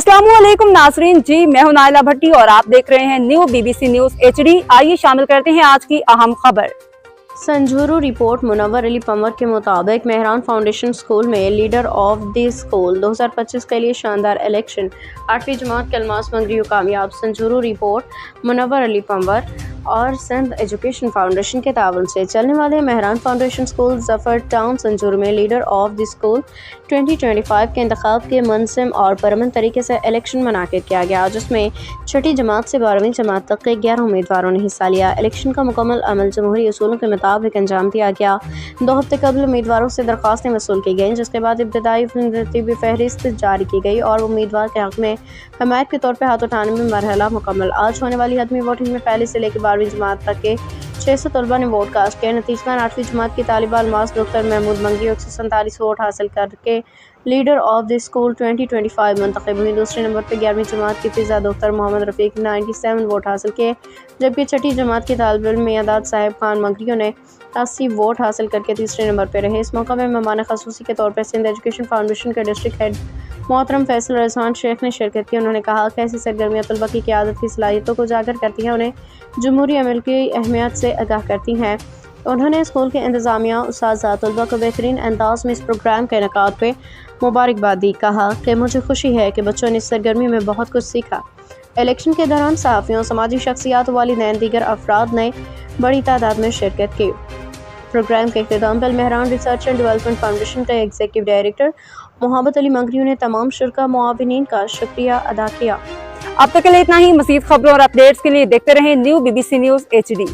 अस्सलाम वालेकुम नाजरीन जी, मैं हूं नाइला भट्टी और आप देख रहे हैं न्यू BBC न्यूज HD। आइए शामिल करते हैं आज की अहम खबर। संजूरू रिपोर्ट। मुनव्वर अली पंवर के मुताबिक मेहरान फाउंडेशन स्कूल में लीडर ऑफ द स्कूल 2025 के लिए शानदार इलेक्शन, 8वीं जमात के अलमास मंगरियो कामयाब। संजूरू रिपोर्ट। मुनव्वर अली पंवर और सिंध एजुकेशन फाउंडेशन के ताउन से चलने वाले Mehran foundation school Zafar town Sinjhoro में लीडर ऑफ द स्कूल 2025 के इंतखाब के मनसम और परमन तरीके से इलेक्शन मुनाकिद किया गया, जिसमें छठी जमात से 12वीं जमात तक के 11 उम्मीदवारों ने हिस्सा लिया। इलेक्शन का मुकम्मल अमल जमहूरी उसूलों के मुताबिक अंजाम दिया गया। 2 हफ्ते कबल उम्मीदवारों से दरख्वास्तें वसूल की गईं, जिसके बाद इब्तदाई तरतीबी फहरिस्त जारी की गई और उम्मीदवार के हक में हमायत के तौर पर हाथ उठाने में मरहला मुकम्मल। आज होने वाली हतमी वोटिंग में पहली से लेकर 12वीं जमात तक के 600 तलबा ने वोट कास्ट किया। नतीजतन 8वीं जमात की तालिबा अलमास डॉक्टर महमूद मंगरी 147 वोट हासिल करके लीडर ऑफ द स्कूल 2025 मुंतखब हुई। दूसरे नंबर पर 11वीं जमात की फिजा डॉक्टर मोहम्मद रफ़ीक 97 वोट हासिल किए, जबकि छठी जमात की तालिब इल्म मियादाद साहिब खान मंगरियों ने 80 वोट हासिल करके तीसरे नंबर पर रहे। इस मौका में मेहमान ख़ुसूसी के तौर पर सिंध एजुकेशन फाउंडेशन के डिस्ट्रिक्ट हेड मोहतरम फैसल रज़वान शेख ने शिरकत की। उन्होंने कहा कि ऐसी सरगर्मियाँ तलबा की क़यादत की सलाहियतों को उजागर करती हैं, उन्हें जमहूरी अमल की अहमियत से आगाह करती हैं। उन्होंने स्कूल के इंतज़ामिया, उस्ताज़ा, तलबा को बेहतरीन अंदाज में इस प्रोग्राम के इनेकाद पे मुबारकबाद दी। कहा कि मुझे खुशी है कि बच्चों ने इस सरगर्मी में बहुत कुछ सीखा। इलेक्शन के दौरान सहाफ़ियों, समाजी शख्सियात, वालिदैन, दीगर अफराद ने बड़ी तादाद में शिरकत की। प्रोग्राम के इख्तिताम पर Mehran research and development foundation के एग्जीक्यूटिव डायरेक्टर मोहम्मद अली मंगरियों ने तमाम शुरका मुआविनीन का शुक्रिया अदा किया। अब तक के लिए इतना ही। मज़ीद खबरों और अपडेट्स के लिए देखते रहें न्यू BBC न्यूज HD।